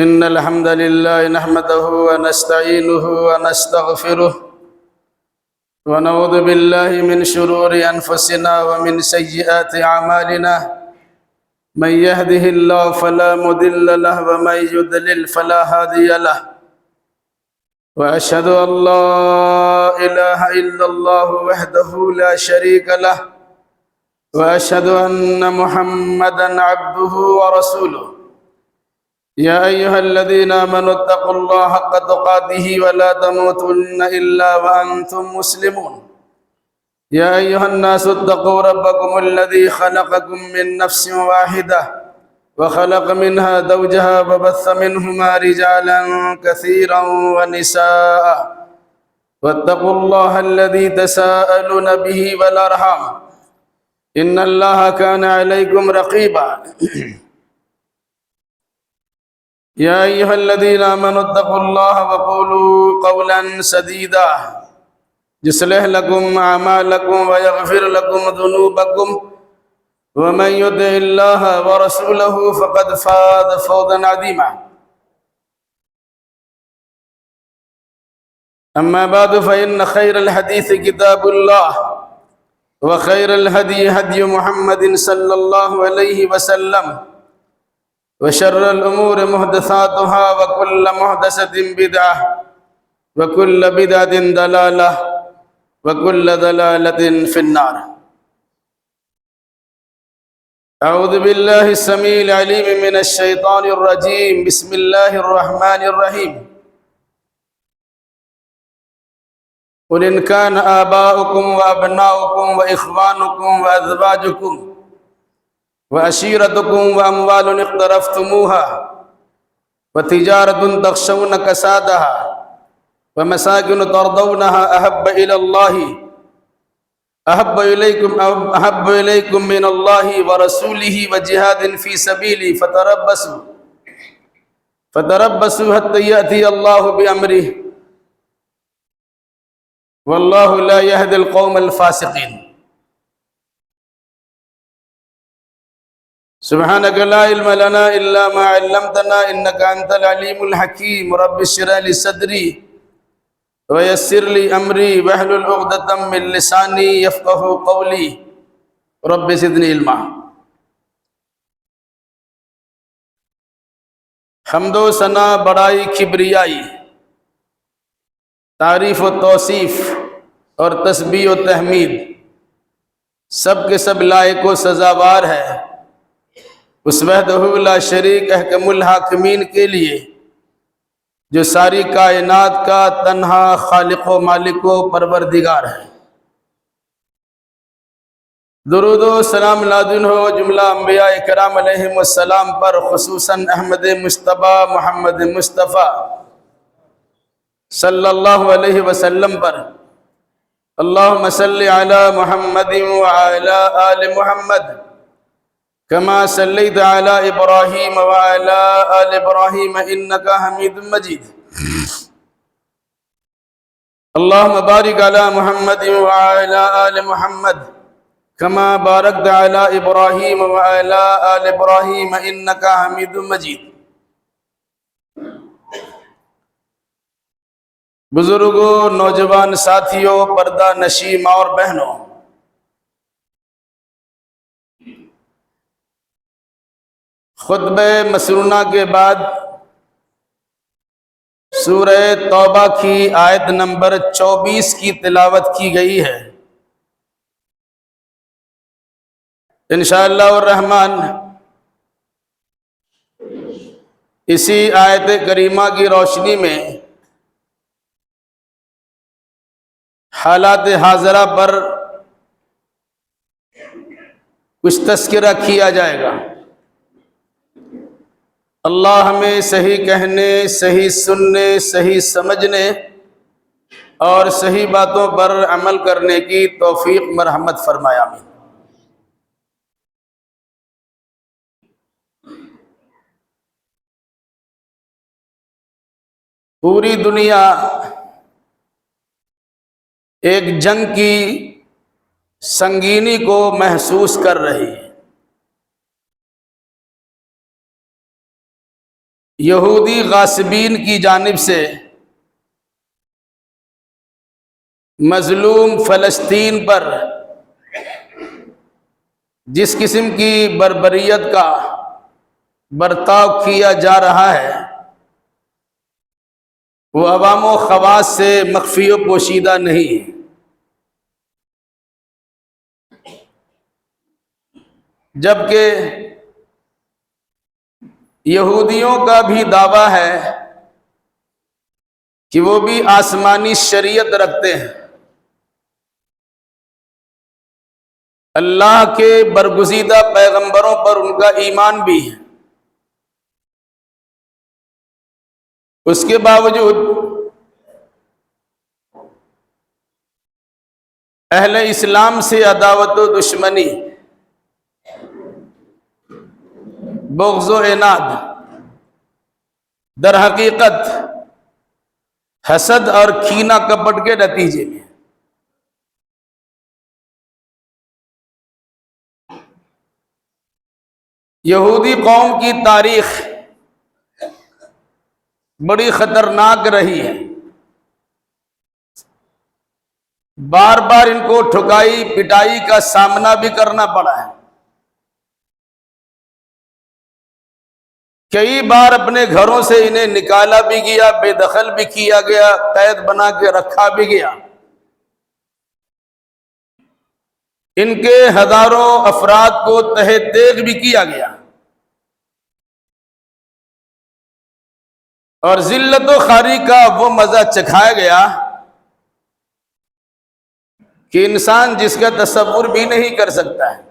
إن الحمد لله نحمده ونستعينه ونستغفره ونعوذ بالله من شرور أنفسنا ومن سيئات أعمالنا من يهده الله فلا مضل له ومن يضلل فلا هادي له وأشهد أن لا إله إلا الله وحده لا شريك له وأشهد أن محمدا عبده ورسوله يا أيها الذين آمنوا اتقوا الله حق تقاته ولا تموتن إلا وأنتم مسلمون يا أيها الناس اتقوا ربكم الذي خلقكم من نفس واحدة وخلق منها زوجها وبث منهما رجالا كثيرا ونساء واتقوا الله الذي تساءلون به والأرحام إن الله كان عليكم رقيبا يا أيها الذين آمنوا اتقوا الله وقولوا قولا سديدا يصلح لكم أعمالكم ويغفر لكم ذنوبكم ومن يطع الله ورسوله فقد فاز فوزا عظيما أما بعد فإن خير الحديث كتاب الله وخير الهدي هدي محمد صلى الله عليه وسلم وشر الأمور محدثاتها وكل محدثة بدعة وكل بدعة ضلالة وكل ضلالة في النار أعوذ بالله السميع العليم من الشيطان الرجيم بسم الله الرحمن الرحيم قل إن كان آباؤكم وأبناؤكم وإخوانكم وأزواجكم وعشيرتكم وأموال اقترفتموها وتجارة تخشون كسادها ومساكن ترضونها أحب إليكم من الله ورسوله وجهاد في سبيله فتربصوا حتى يأتي الله بأمره والله لا يهدي القوم الفاسقين سبحانك لا علم لنا إلا ما علمتنا إنك أنت العليم الحكيم رب اشرح لي صدري ويسر لي أمري واحلل عقدة من لساني يفقهوا قولي رب زدني علما حمد و ثنا بڑائی کبریائی تعریف و توصیف اور تسبیح و تحمید سب کے سب لائق و سزاوار ہے اس وحدہ لا شریک احکم الحاکمین کے لیے جو ساری کائنات کا تنہا خالق و مالک و پروردگار ہے۔ درود و سلام لازم ہو جملہ انبیاء کرام علیہم السلام پر، خصوصاً احمد مصطفیٰ محمد مصطفیٰ صلی اللہ علیہ وسلم پر۔ اللہم صلی علی محمد وعلی آل محمد كما صليت على إبراهيم وعلى آل إبراهيم إنك حميد مجيد اللهم بارك على محمد وعلى آل محمد كما باركت على إبراهيم وعلى آل إبراهيم إنك حميد مجيد۔ بزرگوں، نوجوان ساتھیوں، پردہ نشین ماں اور بہنوں، خطبہ مسنونہ کے بعد سورہ توبہ کی آیت نمبر 24 کی تلاوت کی گئی ہے۔ انشاءاللہ الرحمن اسی آیت کریمہ کی روشنی میں حالات حاضرہ پر کچھ تذکرہ کیا جائے گا۔ اللہ ہمیں صحیح کہنے، صحیح سننے، صحیح سمجھنے اور صحیح باتوں پر عمل کرنے کی توفیق مرحمت فرمائے، آمین۔ پوری دنیا ایک جنگ کی سنگینی کو محسوس کر رہی ہے۔ یہودی غاصبین کی جانب سے مظلوم فلسطین پر جس قسم کی بربریت کا برتاؤ کیا جا رہا ہے وہ عوام و خواص سے مخفی و پوشیدہ نہیں ہے، جبکہ یہودیوں کا بھی دعویٰ ہے کہ وہ بھی آسمانی شریعت رکھتے ہیں، اللہ کے برگزیدہ پیغمبروں پر ان کا ایمان بھی ہے، اس کے باوجود اہل اسلام سے عداوت و دشمنی، بغض و عناد در حقیقت حسد اور کینہ کپٹ کے نتیجے میں۔ یہودی قوم کی تاریخ بڑی خطرناک رہی ہے، بار بار ان کو ٹھکائی پٹائی کا سامنا بھی کرنا پڑا ہے، کئی بار اپنے گھروں سے انہیں نکالا بھی گیا، بے دخل بھی کیا گیا، قید بنا کے رکھا بھی گیا، ان کے ہزاروں افراد کو تہ تیغ بھی کیا گیا، اور ذلت و خواری کا وہ مزہ چکھایا گیا کہ انسان جس کا تصور بھی نہیں کر سکتا ہے۔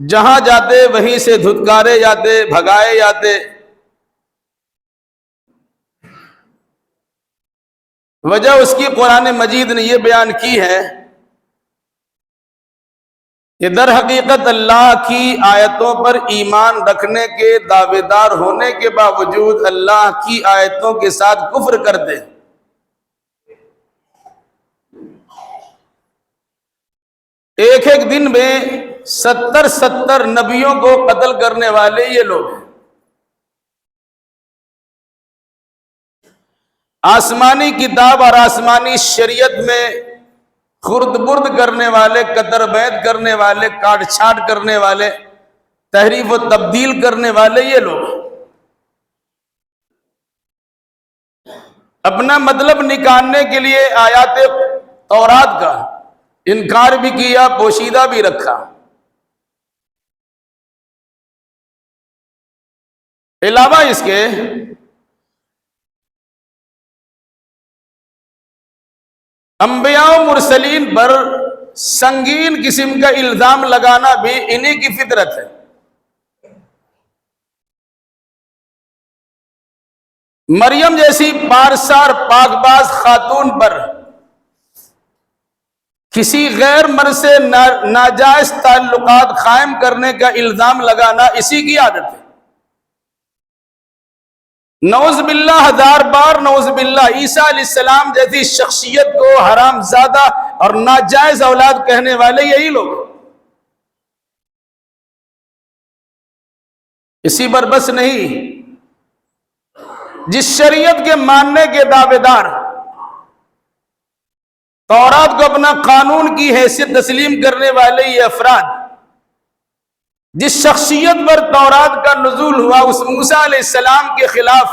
جہاں جاتے وہیں سے دھتکارے جاتے، بھگائے جاتے۔ وجہ اس کی قرآن مجید نے یہ بیان کی ہے کہ در حقیقت اللہ کی آیتوں پر ایمان رکھنے کے دعوے دار ہونے کے باوجود اللہ کی آیتوں کے ساتھ کفر کرتے ہیں۔ ایک ایک دن میں 70 نبیوں کو قتل کرنے والے یہ لوگ ہیں۔ آسمانی کتاب اور آسمانی شریعت میں خرد برد کرنے والے، قطر بیت کرنے والے، کاٹ چھاٹ کرنے والے، تحریف و تبدیل کرنے والے یہ لوگ اپنا مطلب نکالنے کے لیے آیات تورات کا انکار بھی کیا، پوشیدہ بھی رکھا۔ علاوہ اس کے انبیاء و مرسلین پر سنگین قسم کا الزام لگانا بھی انہی کی فطرت ہے۔ مریم جیسی پارسار پاک باز خاتون پر کسی غیر مرد سے ناجائز تعلقات قائم کرنے کا الزام لگانا اسی کی عادت ہے۔ نعوذ باللہ، ہزار بار نعوذ باللہ، عیسیٰ علیہ السلام جیسی شخصیت کو حرام زادہ اور ناجائز اولاد کہنے والے یہی لوگ۔ اسی پر بس نہیں، جس شریعت کے ماننے کے دعوے دار، تورات کو اپنا قانون کی حیثیت تسلیم کرنے والے یہ افراد، جس شخصیت پر تورات کا نزول ہوا اس موسیٰ علیہ السلام کے خلاف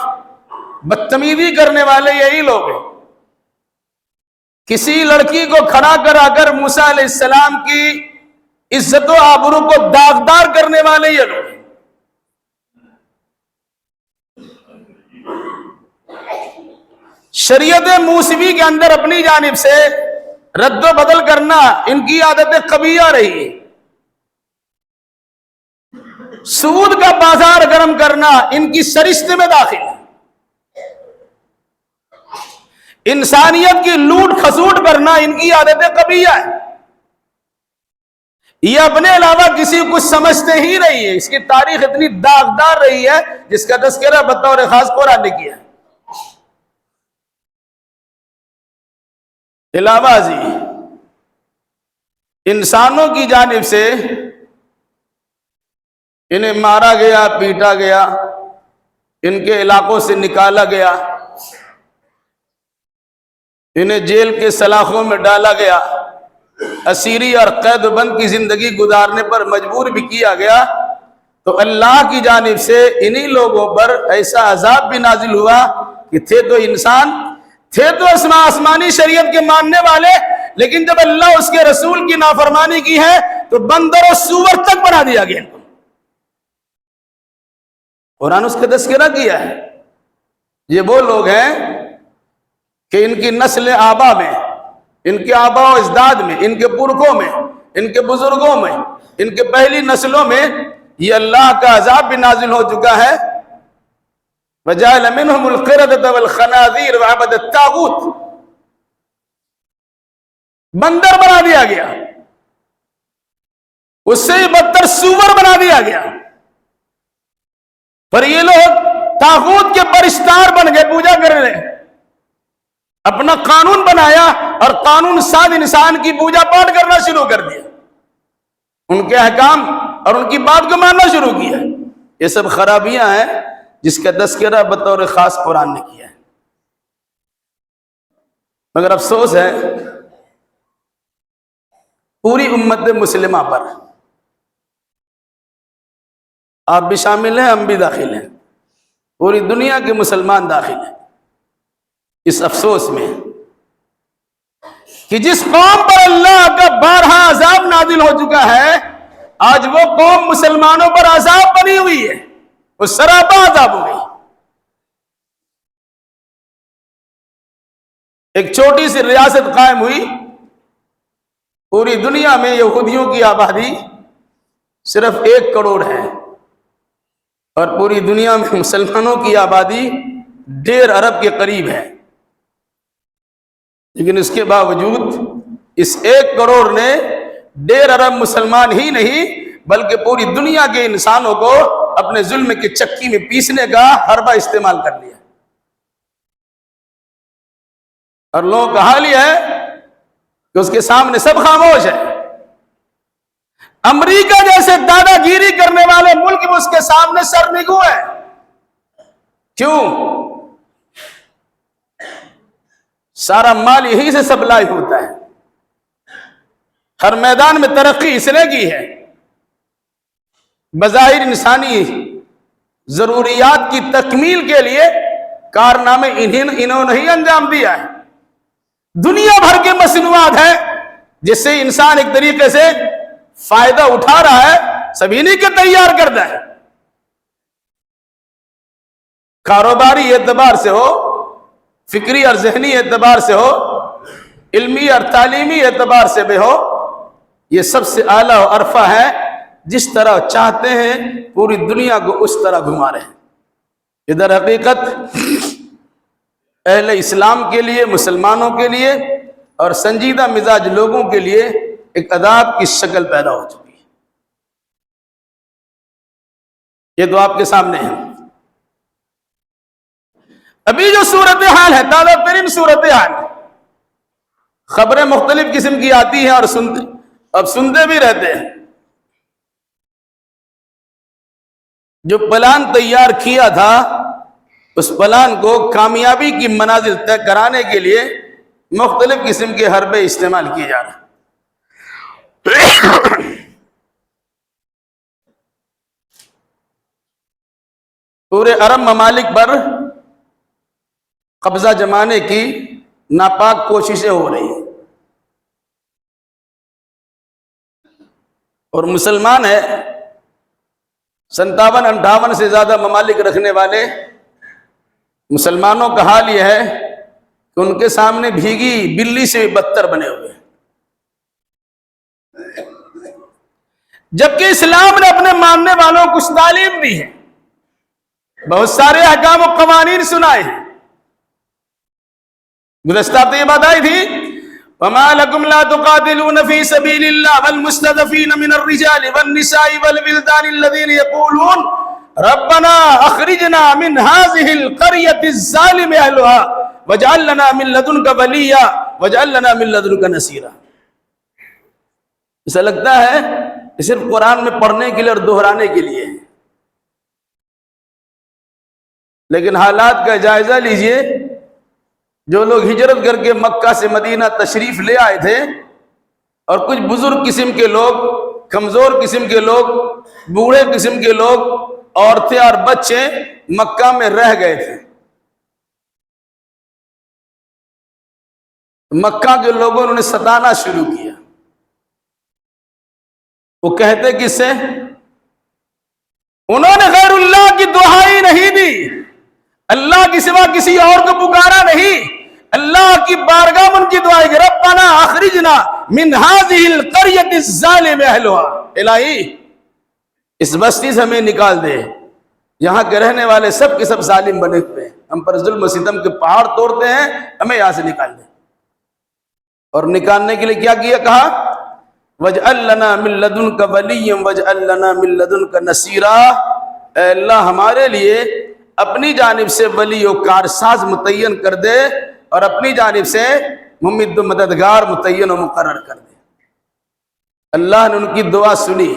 بدتمیزی کرنے والے یہی لوگ ہیں۔ کسی لڑکی کو کھڑا کرا کر موسیٰ علیہ السلام کی عزت و آبرو کو داغدار کرنے والے یہ لوگ ہیں۔ شریعت موسوی کے اندر اپنی جانب سے رد و بدل کرنا ان کی عادت قبیحہ رہی ہے۔ سود کا بازار گرم کرنا ان کی سرشت میں داخل ہے۔ انسانیت کی لوٹ کھسوٹ کرنا ان کی عادت قبیحہ ہے۔ یہ اپنے علاوہ کسی کو سمجھتے ہی نہیں ہے۔ اس کی تاریخ اتنی داغدار رہی ہے جس کا تذکرہ بطور خاص قرآن نے کیا ہے۔ علاوہ ازیں انسانوں کی جانب سے انہیں مارا گیا، پیٹا گیا، ان کے علاقوں سے نکالا گیا، انہیں جیل کے سلاخوں میں ڈالا گیا، اسیری اور قید و بند کی زندگی گزارنے پر مجبور بھی کیا گیا، تو اللہ کی جانب سے انہی لوگوں پر ایسا عذاب بھی نازل ہوا کہ تھے تو انسان، تھے تو آسمانی شریعت کے ماننے والے، لیکن جب اللہ اس کے رسول کی نافرمانی کی ہے تو بندر و سور تک بنا دیا گیا ان کو۔ قرآن اس کا تذکرہ کیا ہے۔ یہ وہ لوگ ہیں کہ ان کی نسل آبا میں، ان کے آبا و اجداد میں، ان کے پرکھوں میں، ان کے بزرگوں میں، ان کے پہلی نسلوں میں یہ اللہ کا عذاب بھی نازل ہو چکا ہے۔ وَجَعَلَ مِنْهُمُ الْقِرَدَةَ وَالْخَنَازِيرَ وَعَبَدَ الطَّاغُوتَ، بندر بنا دیا گیا، اس سے بدتر سور بنا دیا گیا، پر یہ لوگ طاغوت کے پرستار بن گئے، پوجا کر رہے ہیں، اپنا قانون بنایا اور قانون ساز انسان کی پوجا پاٹ کرنا شروع کر دیا، ان کے احکام اور ان کی بات کو ماننا شروع کیا۔ یہ سب خرابیاں ہیں جس کا تذکرہ بطور خاص قرآن نے کیا ہے۔ مگر افسوس ہے پوری امت مسلمہ پر، آپ بھی شامل ہیں، ہم بھی داخل ہیں، پوری دنیا کے مسلمان داخل ہیں اس افسوس میں کہ جس قوم پر اللہ کا بارہا عذاب نازل ہو چکا ہے، آج وہ قوم مسلمانوں پر عذاب بنی ہوئی ہے، وہ سراپا عذاب ہو گئی۔ ایک چھوٹی سی ریاست قائم ہوئی، پوری دنیا میں یہودیوں کی آبادی صرف 1 کروڑ ہے، اور پوری دنیا میں مسلمانوں کی آبادی 1.5 ارب کے قریب ہے، لیکن اس کے باوجود اس 1 کروڑ نے 1.5 ارب مسلمان ہی نہیں بلکہ پوری دنیا کے انسانوں کو اپنے ظلم کی چکی میں پیسنے کا حربہ استعمال کر لیا، اور لوگوں کا حال یہ ہے کہ اس کے سامنے سب خاموش ہے۔ امریکہ جیسے دادا گیری کرنے والے ملک میں اس کے سامنے سر نگو ہے۔ کیوں؟ سارا مال یہی سے سپلائی ہوتا ہے، ہر میدان میں ترقی اس نے کی ہے، بظاہر انسانی ضروریات کی تکمیل کے لیے کارنامے انہوں نے ہی انجام دیا ہے۔ دنیا بھر کے مصنوعات ہیں جس سے انسان ایک طریقے سے فائدہ اٹھا رہا ہے، سبھی نے کے تیار کرتا ہے، کاروباری اعتبار سے ہو، فکری اور ذہنی اعتبار سے ہو، علمی اور تعلیمی اعتبار سے بھی ہو، یہ سب سے اعلیٰ و عرفہ ہے، جس طرح چاہتے ہیں پوری دنیا کو اس طرح گھما رہے ہیں۔ ادھر حقیقت اہل اسلام کے لیے، مسلمانوں کے لیے اور سنجیدہ مزاج لوگوں کے لیے ایک عذاب کی شکل پیدا ہو چکی ہے۔ یہ تو آپ کے سامنے ہے۔ ابھی جو صورتحال ہے، تازہ ترین صورتحال، خبریں مختلف قسم کی آتی ہیں اور سنتے بھی رہتے ہیں۔ جو پلان تیار کیا تھا اس پلان کو کامیابی کی منازل طے کرانے کے لیے مختلف قسم کے حربے استعمال کیے جا رہے ہیں۔ پورے عرب ممالک پر قبضہ جمانے کی ناپاک کوششیں ہو رہی ہیں، اور مسلمان ہے 57-58 سے زیادہ ممالک رکھنے والے مسلمانوں کا حال یہ ہے کہ ان کے سامنے بھیگی بلی سے بدتر بنے ہوئے ہیں، جبکہ اسلام نے اپنے ماننے والوں کو کچھ تعلیم دی ہے، بہت سارے احکام و قوانین سنائے ہیں۔ گزشتہ ہفتے یہ بات آئی تھی، وَمَا لَكُمْ لَا تُقَاتِلُونَ فِي سَبِيلِ اللَّهِ وَالْمُسْتَضْعَفِينَ مِنَ الرِّجَالِ وَالنِّسَاءِ وَالْوِلْدَانِ الَّذِينَ يَقُولُونَ رَبَّنَا أَخْرِجْنَا مِنْ هَذِهِ الْقَرْيَةِ الظَّالِمِ أَهْلُهَا وَاجْعَل لَّنَا مِن لَّدُنكَ وَلِيًّا وَاجْعَل لَّنَا مِن لَّدُنكَ نَصِيرًا۔ ایسا لگتا ہے کہ صرف قرآن میں پڑھنے کے لیے اور دہرانے کے لیے، لیکن حالات کا جائزہ لیجئے، جو لوگ ہجرت کر کے مکہ سے مدینہ تشریف لے آئے تھے اور کچھ بزرگ قسم کے لوگ، کمزور قسم کے لوگ، بوڑھے قسم کے لوگ، عورتیں اور بچے مکہ میں رہ گئے تھے، مکہ کے لوگوں نے ستانا شروع کیا۔ وہ کہتے کس سے؟ انہوں نے غیر اللہ کی دعائی نہیں دی، اللہ کی سوا کسی اور کو پکارا نہیں، اللہ کی بارگاہ میں ان کی دعائیں کہ ربنا اخرجنا من هذه القرية الظالم اهلها، الہی اس بستی سے ہمیں نکال دے، یہاں کے رہنے والے سب کے سب ظالم بنے ہوئے ہیں، ہم پر ظلم و ستم کے پہاڑ توڑتے ہیں، ہمیں یہاں سے نکال دے۔ اور نکالنے کے لیے کیا کیا؟ کہا وَاجْعَلْ لَنَا مِن لَّدُنْكَ وَلِيًّا وَاجْعَلْ لَنَا مِن لَّدُنْكَ نَصِيرًا، اے اللہ ہمارے لیے اپنی جانب سے ولی و کارساز متعین کر دے اور اپنی جانب سے ممد و مددگار متعین و مقرر کر دے۔ اللہ نے ان کی دعا سنی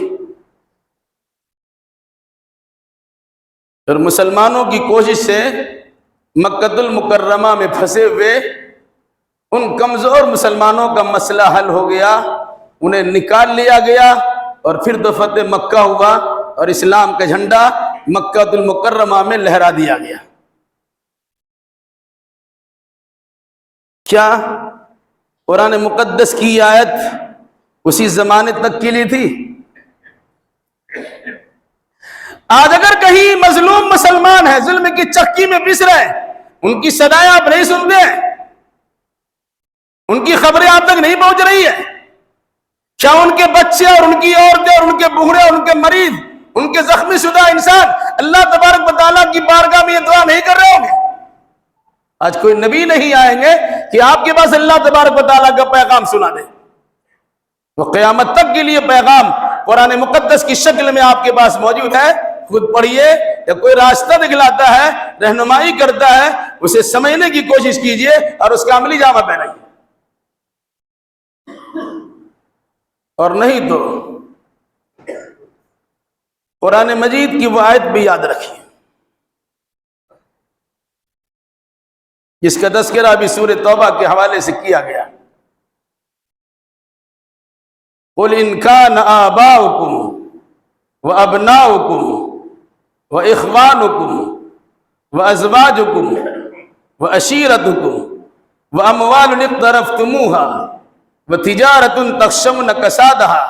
اور مسلمانوں کی کوشش سے مکہ المکرمہ میں پھنسے ہوئے ان کمزور مسلمانوں کا مسئلہ حل ہو گیا، انہیں نکال لیا گیا، اور پھر تو فتح مکہ ہوا اور اسلام کا جھنڈا مکہ المکرمہ میں لہرا دیا گیا۔ کیا قرآن مقدس کی آیت اسی زمانے تک کے لیے تھی؟ آج اگر کہیں مظلوم مسلمان ہے، ظلم کی چکی میں پس رہے ہیں، ان کی صدائیں آپ نہیں سنتے ہیں، ان کی خبریں آپ تک نہیں پہنچ رہی ہے، کیا ان کے بچے اور ان کی عورتیں اور ان کے بوڑھے اور ان کے مریض، ان کے زخمی شدہ انسان اللہ تبارک و تعالیٰ کی بارگاہ میں یہ دعا نہیں کر رہے ہوں گے؟ آج کوئی نبی نہیں آئیں گے کہ آپ کے پاس اللہ تبارک و تعالیٰ کا پیغام سنا دے، وہ قیامت تک کے لیے پیغام قرآن مقدس کی شکل میں آپ کے پاس موجود ہے، خود پڑھیے، یا کوئی راستہ دکھلاتا ہے، رہنمائی کرتا ہے، اسے سمجھنے کی کوشش کیجئے اور اس کا عملی جامہ پہنائیے، اور نہیں تو قرآن مجید کی وہ آیت بھی یاد رکھیے جس کا تذکرہ ابھی سورہ توبہ کے حوالے سے کیا گیا۔ قُلْ إِنْ كَانَ آبَاؤُكُمْ وَأَبْنَاؤُكُمْ وَإِخْوَانُكُمْ وَأَزْوَاجُكُمْ وَأَشِيرَتُكُمْ وَأَمْوَالٌ اقْتَرَفْتُمُوهَا وَتِجَارَةٌ تَخْشَوْنَ كَسَادَهَا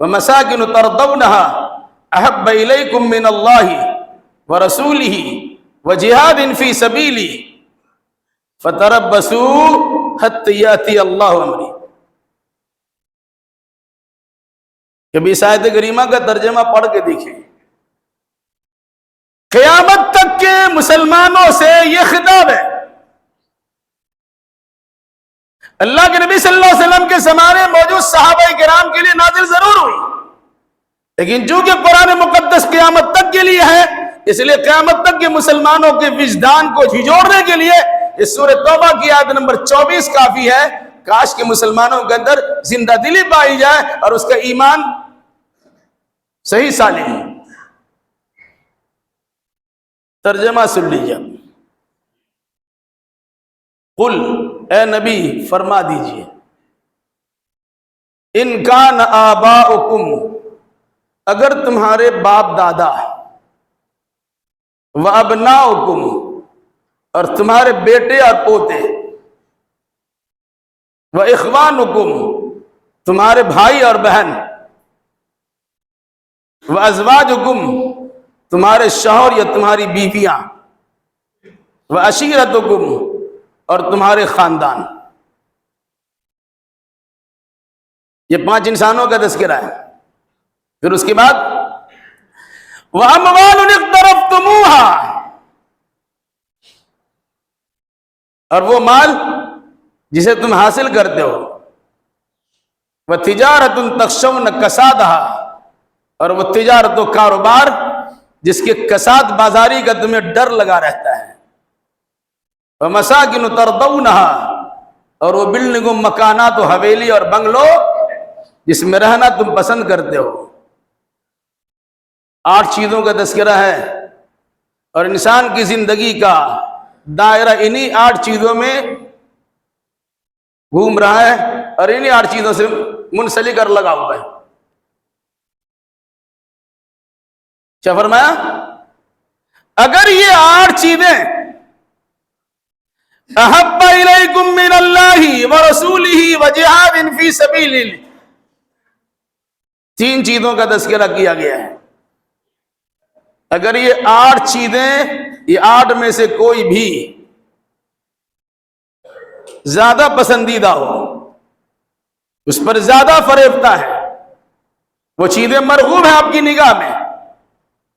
وَمَسَاكِنُ تَرْضَوْنَهَا أَحَبَّ إِلَيْكُم مِّنَ اللَّهِ وَرَسُولِهِ وَجِهَادٍ فِي سَبِيلِهِ فَتَرَبَّصُوا حَتَّىٰ يَأْتِيَ اللَّهُ أَمْرِهِ۔ کبھی اس آیت کریمہ کا ترجمہ پڑھ کے دیکھیں، قیامت تک کے مسلمانوں سے یہ خطاب ہے۔ اللہ کے نبی صلی اللہ علیہ وسلم کے زمانے موجود صحابہ کرام کے لیے نازل ضرور ہوئی، لیکن چونکہ قرآن مقدس قیامت تک کے لیے ہے، اس لیے قیامت تک کے مسلمانوں کے وجدان کو جھنجھوڑنے کے لیے اس سورہ توبہ کی آیت نمبر 24 کافی ہے۔ کاش کہ مسلمانوں کے اندر زندہ دلی پائی جائے اور اس کا ایمان صحیح سالم ہے۔ ترجمہ سن لیجیے۔ قل، اے نبی فرما دیجئے، ان کان آباؤکم، اگر تمہارے باپ دادا، وابناؤکم، اور تمہارے بیٹے اور پوتے، واخوانکم، تمہارے بھائی اور بہن، وازواجکم، تمہارے شوہر یا تمہاری بیویاں، وعشیرتکم، اور تمہارے خاندان، یہ 5 انسانوں کا تذکرہ ہے۔ پھر اس کے بعد وَأَمْوَالٌ اقْتَرَفْتُمُوهَا، اور وہ مال جسے تم حاصل کرتے ہو، وَتِجَارَةٌ تَخْشَوْنَ كَسَادَهَا، اور وہ تجارت و کاروبار جس کے کساد بازاری کا تمہیں ڈر لگا رہتا ہے، وَمَسَاكِنُ تَرْضَوْنَهَا، اور وہ بلڈنگوں، مکانات و حویلی اور بنگلو جس میں رہنا تم پسند کرتے ہو۔ 8 چیزوں کا تذکرہ ہے اور انسان کی زندگی کا دائرہ انہی 8 چیزوں میں گھوم رہا ہے اور انہی 8 چیزوں سے منسلک اور لگا ہوا ہے. کیا فرمایا؟ اگر یہ 8 چیزیں احب الیکم من اللہ ورسولہ وجہاد فی سبیلہ، 3 چیزوں کا تذکرہ کیا گیا ہے. اگر یہ 8 چیزیں، یہ 8 میں سے کوئی بھی زیادہ پسندیدہ ہو، اس پر زیادہ فریفتہ ہے، وہ چیزیں مرغوب ہیں آپ کی نگاہ میں،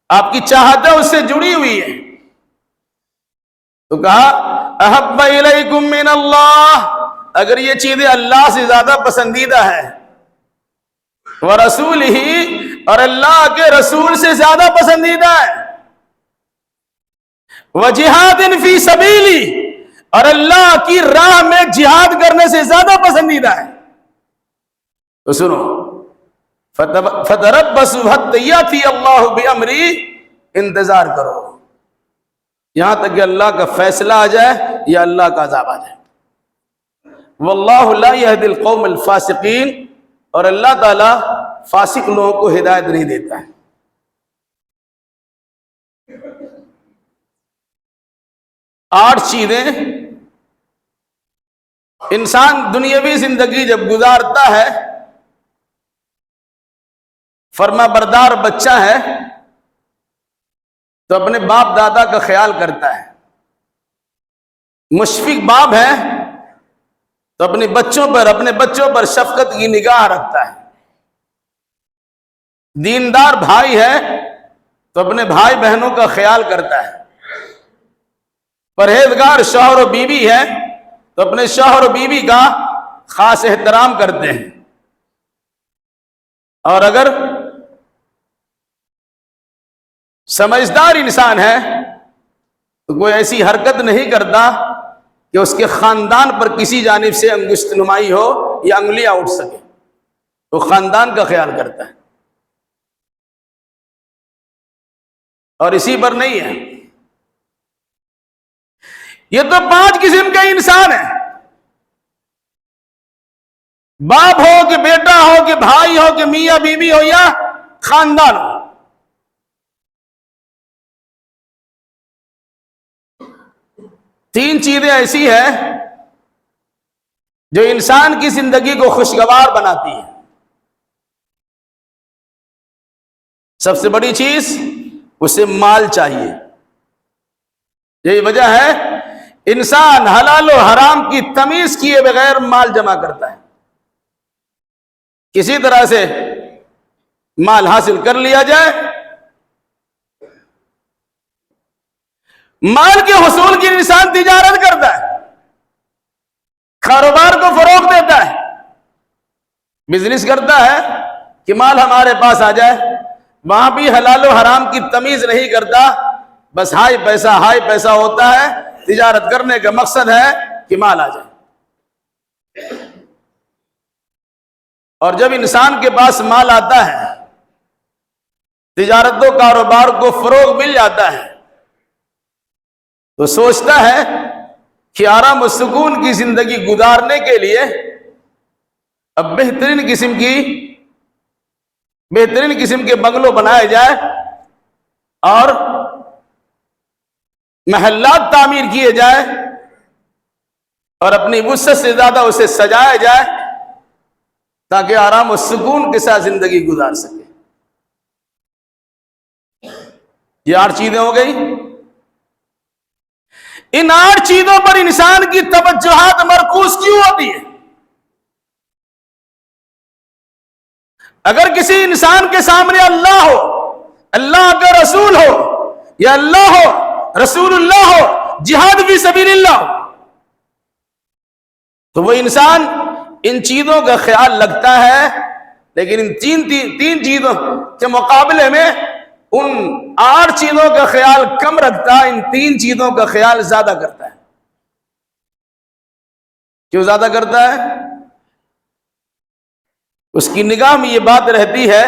آپ کی چاہتیں اس سے جڑی ہوئی ہیں، تو کہا احب الیکم من اللہ، اگر یہ چیزیں اللہ سے زیادہ پسندیدہ ہے، ورسولہ، اور اللہ کے رسول سے زیادہ پسندیدہ ہے، وجہاد فی سبیلی، اور اللہ کی راہ میں جہاد کرنے سے زیادہ پسندیدہ ہے، تو سنو، فتربصوا حتی یاتی اللہ بامری، انتظار کرو یہاں تک کہ اللہ کا فیصلہ آ جائے یا اللہ کا عذاب آ جائے. واللہ لا یہدی القوم الفاسقین، اور اللہ تعالی فاسق لوگوں کو ہدایت نہیں دیتا ہے. آٹھ چیزیں انسان دنیاوی زندگی جب گزارتا ہے، فرما بردار بچہ ہے تو اپنے باپ دادا کا خیال کرتا ہے، مشفق باپ ہے تو اپنے بچوں پر شفقت کی نگاہ رکھتا ہے، دیندار بھائی ہے تو اپنے بھائی بہنوں کا خیال کرتا ہے، پرہیزگار شوہر و بیوی ہے تو اپنے شوہر و بیوی کا خاص احترام کرتے ہیں، اور اگر سمجھدار انسان ہے تو کوئی ایسی حرکت نہیں کرتا کہ اس کے خاندان پر کسی جانب سے انگشت نمائی ہو یا انگلیاں اٹھ سکے، وہ خاندان کا خیال کرتا ہے. اور اسی پر نہیں ہے، یہ تو 5 قسم کا انسان ہے، باپ ہو کہ بیٹا ہو کہ بھائی ہو کہ میاں بیوی ہو یا خاندان ہو. تین چیزیں ایسی ہیں جو انسان کی زندگی کو خوشگوار بناتی ہیں. سب سے بڑی چیز، اسے مال چاہیے. یہی وجہ ہے انسان حلال و حرام کی تمیز کیے بغیر مال جمع کرتا ہے. کسی طرح سے مال حاصل کر لیا جائے، مال کے حصول کی انسان تجارت کرتا ہے، کاروبار کو فروغ دیتا ہے، بزنس کرتا ہے کہ مال ہمارے پاس آ جائے. وہاں بھی حلال و حرام کی تمیز نہیں کرتا، بس ہائی پیسہ ہوتا ہے، تجارت کرنے کا مقصد ہے کہ مال آ جائے. اور جب انسان کے پاس مال آتا ہے، تجارت و کاروبار کو فروغ مل جاتا ہے، تو سوچتا ہے کہ آرام و سکون کی زندگی گزارنے کے لیے اب بہترین قسم کے بنگلوں بنائے جائے اور محلات تعمیر کیے جائے اور اپنی وسعت سے زیادہ اسے سجایا جائے تاکہ آرام و سکون کے ساتھ زندگی گزار سکے. یہ 8 چیزیں ہو گئی. ان 8 چیزوں پر انسان کی توجہات مرکوز کیوں ہوتی ہے؟ اگر کسی انسان کے سامنے اللہ ہو، اللہ کا رسول ہو، یا اللہ ہو، رسول اللہ ہو، جہاد فی سبیل اللہ ہو، تو وہ انسان ان چیزوں کا خیال رکھتا ہے، لیکن ان تین چیزوں کے مقابلے میں ان 8 چیزوں کا خیال کم رکھتا ہے، ان 3 چیزوں کا خیال زیادہ کرتا ہے. کیوں زیادہ کرتا ہے؟ اس کی نگاہ میں یہ بات رہتی ہے،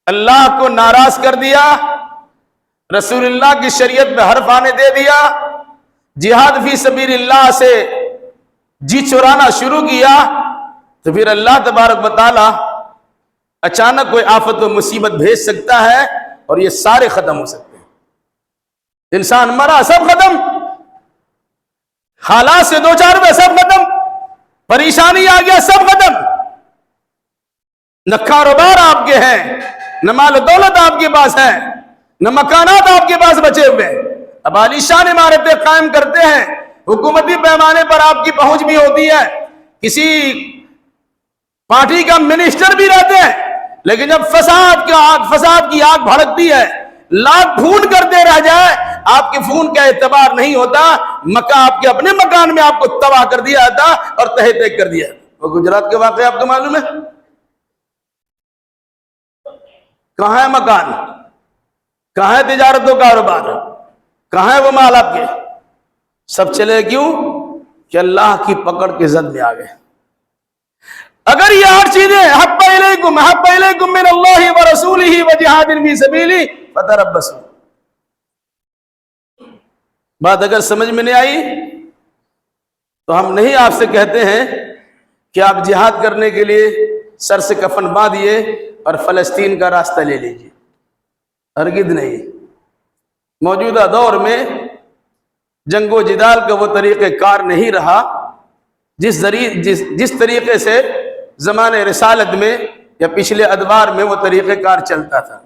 اللہ کو ناراض کر دیا رسول اللہ کی شریعت میں حرف آنے دے دیا، جہاد فی سبیل اللہ سے جی چرانا شروع کیا، تو پھر اللہ تبارک و تعالی اچانک کوئی آفت و مصیبت بھیج سکتا ہے اور یہ سارے ختم ہو سکتے ہیں۔ انسان مرا سب ختم، حالات سے دو چار میں سب ختم، پریشانی آ گیا سب ختم، نہ کاروبار آپ کے ہیں، نہ مال و دولت آپ کے پاس ہے، نہ مکانات آپ کے پاس بچے ہوئے، اب عالیشان عمارتیں قائم کرتے ہیں، حکومتی پیمانے پر آپ کی پہنچ بھی ہوتی ہے، کسی پارٹی کا منسٹر بھی رہتے ہیں، لیکن جب فساد کی آگ بھڑکتی ہے، لاکھ فون کرتے رہ جائے، آپ کے فون کا اعتبار نہیں ہوتا، آپ کے اپنے مکان میں آپ کو تباہ کر دیا جاتا اور تہہ تیگ کر دیا۔ وہ گجرات کے واقعے آپ کو معلوم ہے؟ کہاں ہے مکان، کہاں ہے تجارت و کاروبار، کہاں ہے وہ مال آپ کے؟ سب چلے کیوں؟ کہ اللہ کی پکڑ کے زد میں آ گئے۔ اگر یہ 8 چیزیں حب الیکم من اللہ ورسولہ وجہاد فی سبیلہ فتربصوا، بات اگر سمجھ میں نہیں آئی تو ہم نہیں آپ سے کہتے ہیں کہ آپ جہاد کرنے کے لیے سر سے کفن باندھیے اور فلسطین کا راستہ لے لیجیے، ہرگز نہیں۔ موجودہ دور میں جنگ و جدال کا وہ طریقہ کار نہیں رہا جس طریقے سے زمانے رسالت میں یا پچھلے ادوار میں وہ طریقہ کار چلتا تھا۔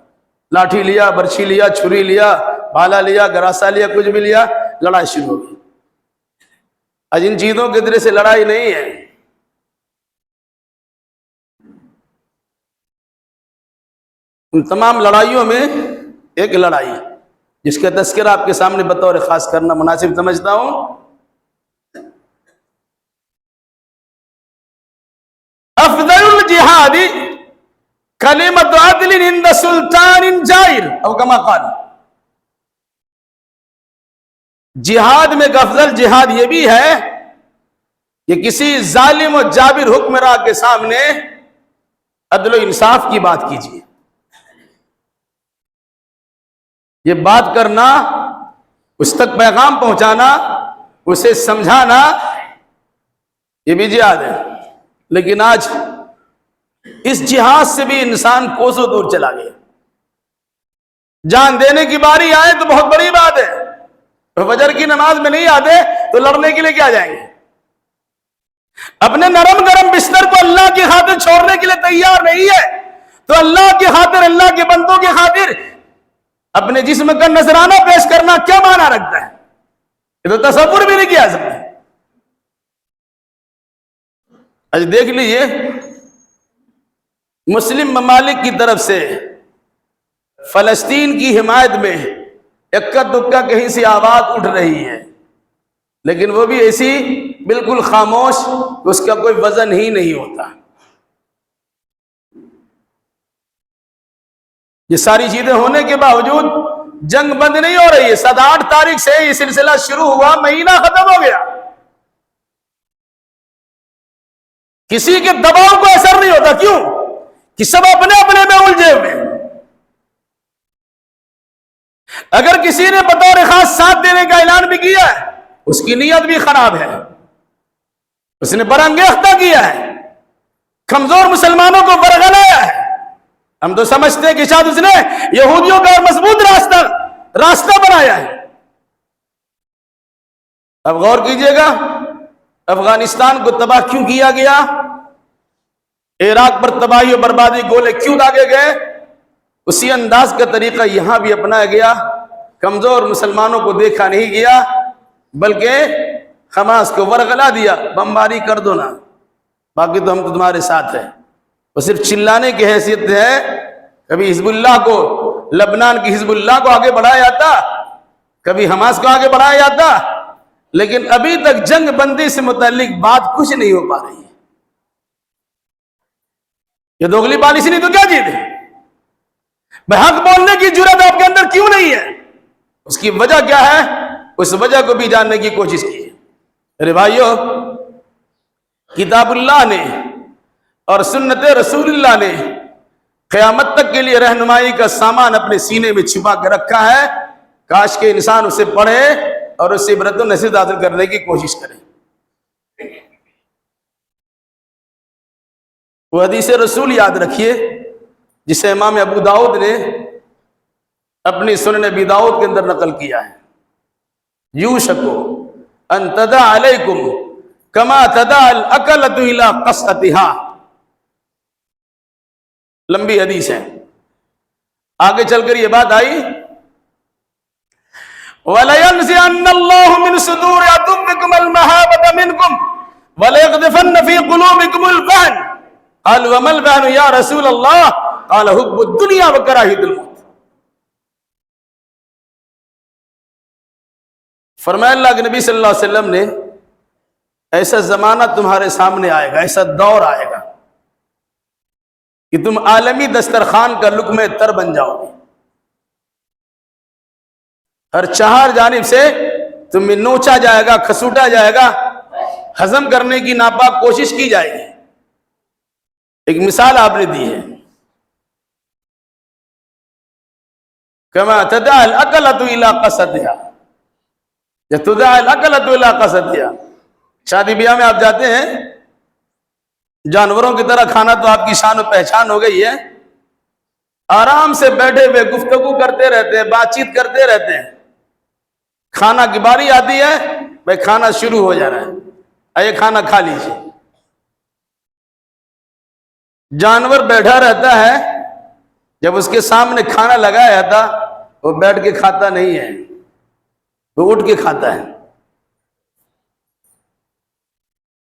لاٹھی لیا، برچھی لیا، چھری لیا، بھالا لیا، گراسا لیا، کچھ بھی لیا، لڑائی شروع ہو گئی۔ آج ان چیزوں کے ذریعے سے لڑائی نہیں ہے۔ ان تمام لڑائیوں میں ایک لڑائی جس کا تذکرہ آپ کے سامنے بطور خاص کرنا مناسب سمجھتا ہوں، افضل الجہاد کلمۃ عدل عند سلطان جائر او کما قال، جہاد میں ایک افضل جہاد یہ بھی ہے کہ کسی ظالم و جابر حکمراں کے سامنے عدل و انصاف کی بات کیجیے۔ یہ بات کرنا، اس تک پیغام پہنچانا، اسے سمجھانا، یہ بھی جہاد ہے۔ لیکن آج اس جہاد سے بھی انسان کوسوں دور چلا گیا۔ جان دینے کی باری آئے تو بہت بڑی بات ہے، فجر کی نماز میں نہیں آتے تو لڑنے کے لیے کیا جائیں گے؟ اپنے نرم گرم بستر کو اللہ کی خاطر چھوڑنے کے لیے تیار نہیں ہے تو اللہ کی خاطر، اللہ کے بندوں کی خاطر اپنے جسم کا نذرانہ پیش کرنا کیا معنی رکھتا ہے؟ یہ تو تصور بھی نہیں کیا سکتے۔ آج دیکھ لیجئے مسلم ممالک کی طرف سے فلسطین کی حمایت میں اکا دکا کہیں سے آواز اٹھ رہی ہے، لیکن وہ بھی ایسی بالکل خاموش، اس کا کوئی وزن ہی نہیں ہوتا۔ یہ ساری چیزیں ہونے کے باوجود جنگ بند نہیں ہو رہی ہے۔ 7-8 تاریخ سے یہ سلسلہ شروع ہوا، مہینہ ختم ہو گیا، کسی کے دباؤ کو اثر نہیں ہوتا۔ کیوں؟ کہ سب اپنے اپنے میں الجھے ہوئے۔ اگر کسی نے بطور خاص ساتھ دینے کا اعلان بھی کیا ہے، اس کی نیت بھی خراب ہے، اس نے برانگیختہ کیا ہے، کمزور مسلمانوں کو برگلایا ہے۔ ہم تو سمجھتے ہیں کہ شاید اس نے یہودیوں کا مضبوط راستہ بنایا ہے۔ اب غور کیجئے گا، افغانستان کو تباہ کیوں کیا گیا؟ عراق پر تباہی و بربادی گولے کیوں داغے گئے؟ اسی انداز کا طریقہ یہاں بھی اپنایا گیا۔ کمزور مسلمانوں کو دیکھا نہیں گیا، بلکہ حماس کو ورغلا دیا، بمباری کر دو نا، باقی تو ہم تو تمہارے ساتھ ہیں۔ وہ صرف چلانے کی حیثیت ہے۔ کبھی حزب اللہ کو، لبنان کی حزب اللہ کو آگے بڑھایا جاتا، کبھی حماس کو آگے بڑھایا جاتا، لیکن ابھی تک جنگ بندی سے متعلق بات کچھ نہیں ہو پا رہی ہے۔ یہ دوغلی پالیسی نہیں تو کیا چیز ہے؟ حق بولنے کی جرات آپ کے اندر کیوں نہیں ہے؟ اس کی وجہ کیا ہے؟ اس وجہ کو بھی جاننے کی کوشش کی۔ ارے بھائیو، کتاب اللہ نے اور سنت رسول اللہ نے قیامت تک کے لیے رہنمائی کا سامان اپنے سینے میں چھپا کے رکھا ہے، کاش کہ انسان اسے پڑھے اور اس سے عبرت و نصیحت حاصل کرنے کی کوشش کرے۔ وہ حدیث رسول یاد رکھیے جسے امام ابو داؤد نے اپنی سنن ابی داؤد کے اندر نقل کیا ہے، یوشکو ان تدع علیکم کما تدع الاکلۃ الی قصعتها، لمبی حدیث ہے، آگے چل کر یہ بات آئی وَلَيَنْزِعَنَّ اللَّهُ مِنْ صُدُورِ عَدُوِّكُمُ الْمَهَابَةَ مِنْكُمْ وَلَيَقْذِفَنَّ فِي قُلُوبِكُمُ الْوَهْنَ قَالُوا وَمَا الْوَهْنُ يَا رَسُولَ اللَّهِ قَالَ حُبُّ الدُّنْيَا وَكَرَاهِيَةُ الْمَوْتِ۔ فرمایا اللہ کے نبی صلی اللہ علیہ وسلم نے ایسا زمانہ تمہارے سامنے آئے گا، ایسا دور آئے گا کہ تم عالمی دسترخوان کا لقمہ تر بن جاؤ گے، ہر چہار جانب سے تمہیں نوچا جائے گا، کھسوٹا جائے گا، ہضم کرنے کی ناپاک کوشش کی جائے گی۔ ایک مثال آپ نے دی ہے، کما تدع الاکلۃ الی قصعتها، یا تدع الاکلۃ الی قصعتها، شادی بیاہ میں آپ جاتے ہیں، جانوروں کی طرح کھانا تو آپ کی شان و پہچان ہو گئی ہے، آرام سے بیٹھے ہوئے گفتگو کرتے رہتے ہیں، بات چیت کرتے رہتے ہیں، کھانا کی باری آتی ہے، بھائی کھانا شروع ہو جا رہا ہے، یہ کھانا کھا لیجیے۔ جانور بیٹھا رہتا ہے، جب اس کے سامنے کھانا لگایا جاتا وہ بیٹھ کے کھاتا نہیں ہے، وہ اٹھ کے کھاتا ہے۔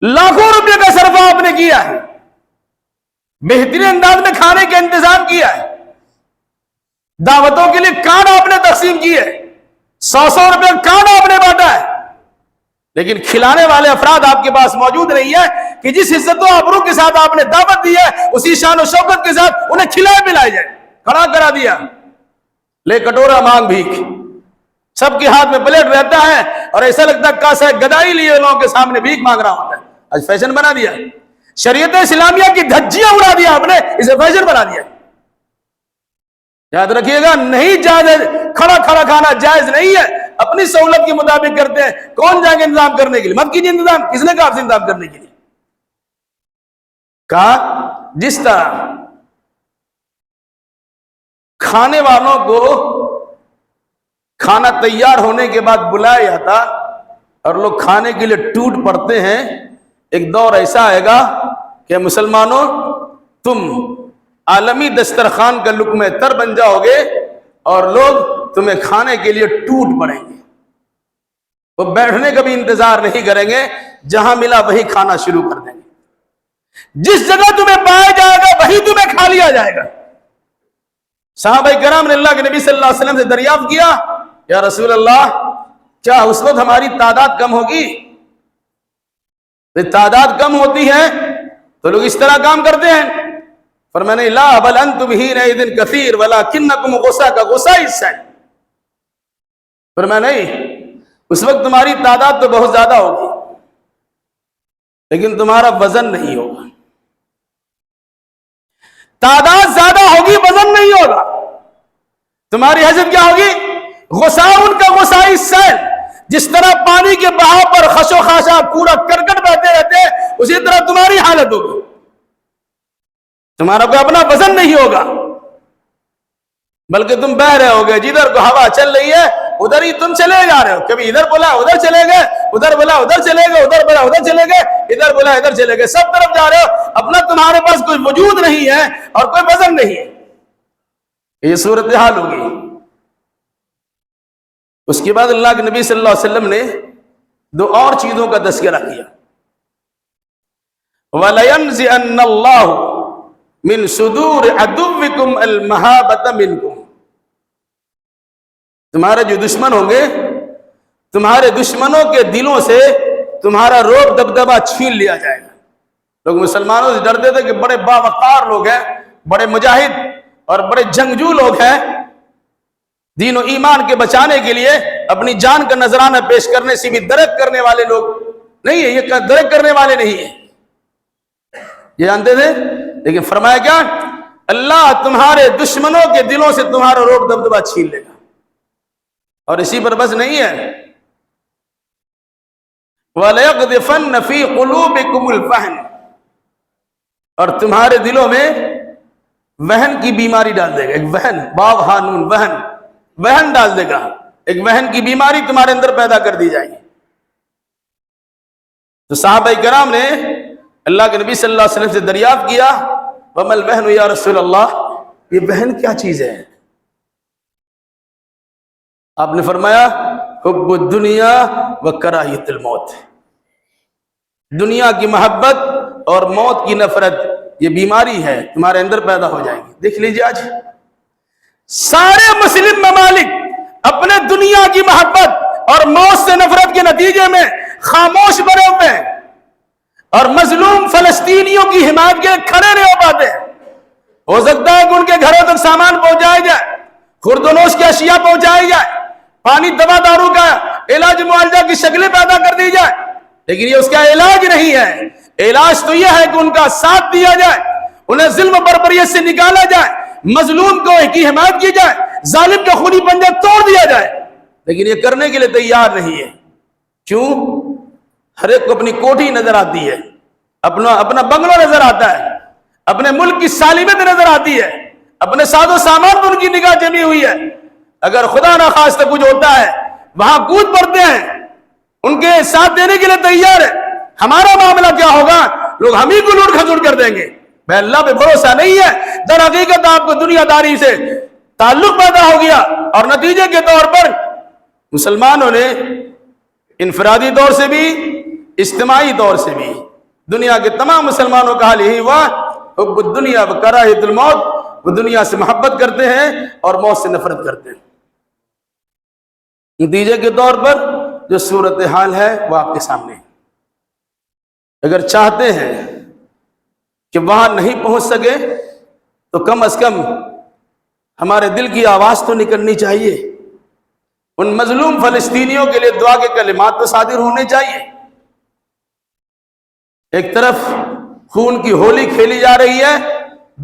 لاکھوں روپے کا صرف آپ نے کیا ہے، بہترین انداز میں کھانے کا انتظام کیا ہے، دعوتوں کے لیے کارڈ آپ نے تقسیم کی ہے، 100 روپے کارڈ آپ نے بانٹا ہے، لیکن کھلانے والے افراد آپ کے پاس موجود نہیں ہے کہ جس عزت و آبرو کے ساتھ آپ نے دعوت دی ہے اسی شان و شوکت کے ساتھ انہیں کھلائے پلائے جائے۔ کھڑا کرا دیا، لے کٹورا مانگ بھیک، سب کے ہاتھ میں پلیٹ رہتا ہے اور ایسا لگتا ہے کاسا گدائی لیے لوگوں کے سامنے بھیک مانگ رہا ہوتا ہے۔ آج فیشن بنا دیا، شریعت اسلامیہ کی دھجیاں اڑا دیا آپ نے، اسے فیشن بنا دیا۔ یاد رکھیے گا، نہیں جائز، کھڑا کھڑا کھانا جائز نہیں ہے، اپنی سہولت کے مطابق کرتے ہیں۔ کون جائے گا انتظام کرنے کے لیے؟ مت کیجیے انتظام، کس نے کہا آپ سے انتظام کرنے کے لیے؟ کہا جس طرح کھانے والوں کو کھانا تیار ہونے کے بعد بلایا جاتا اور لوگ کھانے کے لیے ٹوٹ پڑتے ہیں، ایک دور ایسا آئے گا کہ مسلمانوں تم عالمی دسترخوان کا لقمہ تر بن جاؤ گے اور لوگ تمہیں کھانے کے لیے ٹوٹ پڑیں گے، وہ بیٹھنے کا بھی انتظار نہیں کریں گے، جہاں ملا وہی کھانا شروع کر دیں گے، جس جگہ تمہیں پایا جائے گا وہی تمہیں کھا لیا جائے گا۔ صحابہ کرام نے اللہ کے نبی صلی اللہ علیہ وسلم سے دریافت کیا، یا رسول اللہ کیا اس وقت ہماری تعداد کم ہوگی؟ تعداد کم ہوتی ہے تو لوگ اس طرح کام کرتے ہیں۔ فرمایا لا بل انتم حینئذ کثیر ولکنکم غصہ کا غصہ حصہ ہے۔ فرمایا نہیں، اس وقت تمہاری تعداد تو بہت زیادہ ہوگی لیکن تمہارا وزن نہیں ہوگا۔ تعداد زیادہ ہوگی، وزن نہیں ہوگا۔ تمہاری حیثیت کیا ہوگی؟ غصاؤن کا غصہ حصہ، جس طرح پانی کے بہاؤ پر خش و خاشاک کوڑا کرکٹ بہتے رہتے ہیں اسی طرح تمہاری حالت ہوگی، تمہارا کوئی اپنا وزن نہیں ہوگا، بلکہ تم بہ رہے ہوگے، جدھر کو ہوا چل رہی ہے ادھر ہی تم چلے جا رہے ہو، کبھی ادھر بولا ادھر چلے گئے، ادھر بولا ادھر چلے گئے، ادھر بولا ادھر چلے گئے، ادھر بولا ادھر چلے گئے، سب طرف جا رہے ہو، اپنا تمہارے پاس کوئی وجود نہیں ہے اور کوئی وزن نہیں ہے۔ یہ صورتحال ہوگی۔ اس کے بعد اللہ کے نبی صلی اللہ علیہ وسلم نے دو اور چیزوں کا تذکرہ کیا، وَلَيَنْزِعَنَّ اللَّهُ مِنْ صُدُورِ عَدُوِّكُمْ الْمَهَابَةَ مِنْكُمْ، تمہارے جو دشمن ہوں گے، تمہارے دشمنوں کے دلوں سے تمہارا روب دبدبہ چھین لیا جائے گا۔ لوگ مسلمانوں سے ڈرتے تھے کہ بڑے باوقار لوگ ہیں، بڑے مجاہد اور بڑے جنگجو لوگ ہیں، دین و ایمان کے بچانے کے لیے اپنی جان کا نذرانہ پیش کرنے سے بھی درک کرنے والے لوگ نہیں ہیں، یہ درک کرنے والے نہیں ہیں، یہ جانتے تھے۔ لیکن فرمایا کیا؟ اللہ تمہارے دشمنوں کے دلوں سے تمہارا روب دبدبہ چھین لے گا۔ اور اسی پر بس نہیں ہے، وَلَيَقْذِفَنَّ فِي قُلُوبِكُمُ الْوَهْنَ، اور تمہارے دلوں میں وہن کی بیماری ڈال دے گا. ایک وہن، واو ہا نون، وہن ڈال دے گا. ایک وہن کی بیماری تمہارے اندر پیدا کر دی جائے گی. تو صحابہ کرام نے اللہ کے نبی صلی اللہ علیہ وسلم سے دریافت کیا، وَمَا الْوَهْنُ یا رسول اللہ، یہ وہن کیا چیز ہے؟ آپ نے فرمایا حب الدنیا وکراہیۃ الموت، دنیا کی محبت اور موت کی نفرت، یہ بیماری ہے تمہارے اندر پیدا ہو جائے گی. دیکھ لیجیے آج سارے مسلم ممالک اپنے دنیا کی محبت اور موت سے نفرت کے نتیجے میں خاموش بنے ہوئے ہیں، اور مظلوم فلسطینیوں کی حمایت کے کھڑے نہیں ہو پاتے. ہو سکتا ہے کہ ان کے گھروں تک سامان پہنچایا جائے، خورد و نوش کی اشیاء پہنچائی جائے، پانی دوا دارو کا علاج معالجہ کی شکلیں پیدا کر دی جائے، لیکن یہ اس کا علاج نہیں ہے. علاج تو یہ ہے کہ ان کا ساتھ دیا جائے، انہیں ظلم بربریت سے نکالا جائے، مظلوم کو کی حمایت کی جائے، ظالم کا خونی پنجہ توڑ دیا جائے. لیکن یہ کرنے کے لیے تیار نہیں ہے. کیوں؟ ہر ایک کو اپنی کوٹھی نظر آتی ہے، اپنا بنگلہ نظر آتا ہے، اپنے ملک کی سالمیت نظر آتی ہے، اپنے ساز و سامان پر ان کی نگاہ جمی ہوئی ہے. اگر خدا نخواستہ کچھ ہوتا ہے وہاں کود پڑتے ہیں، ان کے ساتھ دینے کے لیے تیار ہے. ہمارا معاملہ کیا ہوگا؟ لوگ ہم ہی کو لوٹ کھسوٹ کر دیں گے. بھائی اللہ پہ بھروسہ نہیں ہے. در حقیقت آپ کو دنیا داری سے تعلق پیدا ہو گیا، اور نتیجے کے طور پر مسلمانوں نے انفرادی طور سے بھی اجتماعی طور سے بھی دنیا کے تمام مسلمانوں کا حال یہی ہوا، حب الدنیا وکراہیۃ الموت، وہ دنیا سے محبت کرتے ہیں اور موت سے نفرت کرتے ہیں. نتیجے کے طور پر جو صورتحال ہے وہ آپ کے سامنے ہے. اگر چاہتے ہیں کہ وہاں نہیں پہنچ سکے تو کم از کم ہمارے دل کی آواز تو نکلنی چاہیے. ان مظلوم فلسطینیوں کے لیے دعا کے کلمات تو صادر ہونے چاہیے. ایک طرف خون کی ہولی کھیلی جا رہی ہے،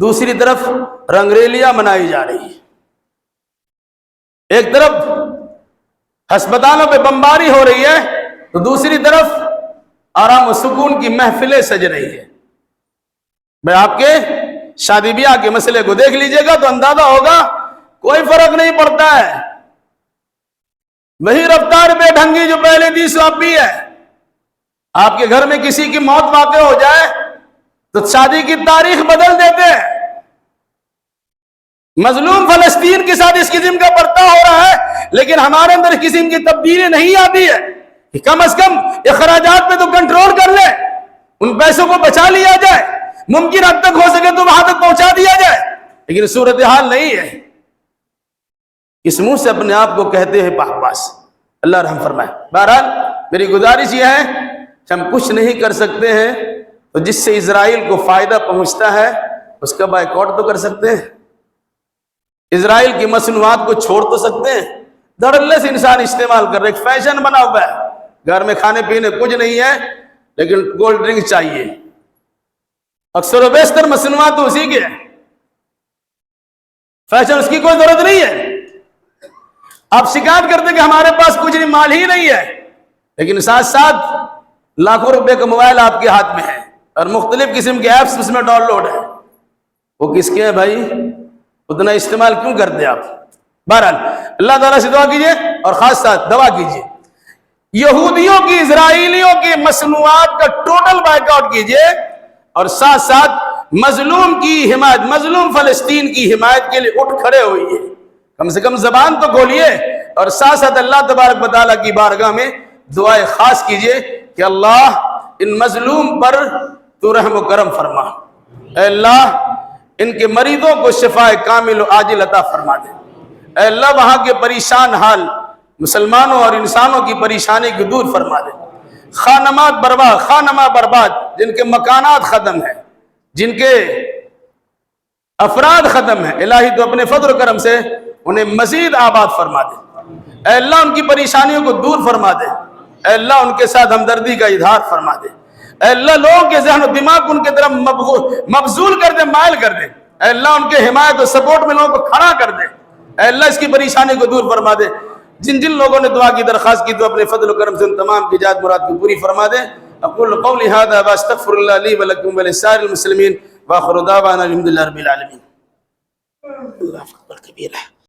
دوسری طرف رنگریلیاں منائی جا رہی ہے. ایک طرف ہسپتالوں پہ بمباری ہو رہی ہے تو دوسری طرف آرام و سکون کی محفلیں سج رہی ہے. میں آپ کے شادی بیاہ کے مسئلے کو دیکھ لیجئے گا تو اندازہ ہوگا کوئی فرق نہیں پڑتا ہے. وہی رفتار بے ڈھنگی جو پہلے دی سو اب بھی ہے. آپ کے گھر میں کسی کی موت واقع ہو جائے تو شادی کی تاریخ بدل دیتے ہیں. مظلوم فلسطین کے ساتھ اس قسم کا برتاؤ ہو رہا ہے، لیکن ہمارے اندر اس قسم کی تبدیلی نہیں آتی ہے. کم از کم اخراجات پہ تو کنٹرول کر لیں، ان پیسوں کو بچا لیا جائے، ممکن حد تک ہو سکے تو وہاں تک پہنچا دیا جائے. لیکن صورتحال نہیں ہے. اس منہ سے اپنے آپ کو کہتے ہیں پاک باز. اللہ رحم فرمائے. بہرحال میری گزارش یہ ہے کہ ہم کچھ نہیں کر سکتے ہیں تو جس سے اسرائیل کو فائدہ پہنچتا ہے اس کا بائیکاٹ تو کر سکتے ہیں. اسرائیل کی مصنوعات کو چھوڑ تو سکتے ہیں. دھڑلے سے انسان استعمال کر رہے، ایک فیشن بنا ہوا ہے. گھر میں کھانے پینے کچھ نہیں ہے لیکن کولڈ ڈرنک چاہیے. اکثر و بیشتر مصنوعات تو اسی کے ہیں. فیشن اس کی کوئی ضرورت نہیں ہے. آپ شکایت کرتے کہ ہمارے پاس کچھ نہیں، مال ہی نہیں ہے، لیکن ساتھ ساتھ لاکھوں روپے کا موبائل آپ کے ہاتھ میں ہے اور مختلف قسم کے ایپس اس میں ڈاؤن لوڈ ہے. وہ کس کے ہیں بھائی؟ اتنا استعمال کیوں کرتے آپ؟ بہرحال اللہ تعالیٰ سے دعا کیجئے اور خاص ساتھ دعا کیجئے یہودیوں کی، اسرائیلیوں کی مصنوعات کا ٹوٹل بائیکاٹ کیجئے، اور ساتھ ساتھ مظلوم کی حمایت، مظلوم فلسطین کی حمایت کے لیے اٹھ کھڑے ہوئیے. کم سے کم زبان تو کھولیے اور ساتھ ساتھ اللہ تبارک و تعالیٰ کی بارگاہ میں دعائیں خاص کیجئے کہ اللہ ان مظلوم پر تو رحم و کرم فرما. اے اللہ ان کے مریضوں کو شفاء کامل و عاجل عطا فرما دے. اے اللہ وہاں کے پریشان حال مسلمانوں اور انسانوں کی پریشانی کو دور فرما دے. خانمات برباد، خانمہ برباد، جن کے مکانات ختم ہیں، جن کے افراد ختم ہیں، الہی تو اپنے فضل و کرم سے انہیں مزید آباد فرما دے. اے اللہ ان کی پریشانیوں کو دور فرما دے. اے اللہ ان کے ساتھ ہمدردی کا اظہار فرما دے. اے اللہ لوگوں کے ذہن و دماغ ان کے طرف مبذول کر دے، مائل کر دے. اے اللہ ان کے حمایت و سپورٹ میں لوگوں کو کھڑا کر دے. اے اللہ اس کی پریشانی کو دور فرما دے. جن جن لوگوں نے دعا کی درخواست کی تو اپنے فضل و کرم سے ان تمام کی جات مراد کو پوری فرما دے. اقول قولی ھذا واستغفر اللہ لی ولکم ولسائر المسلمین واخر دعوانا الحمد للہ رب العالمین. اللہ اکبر کبیرہ.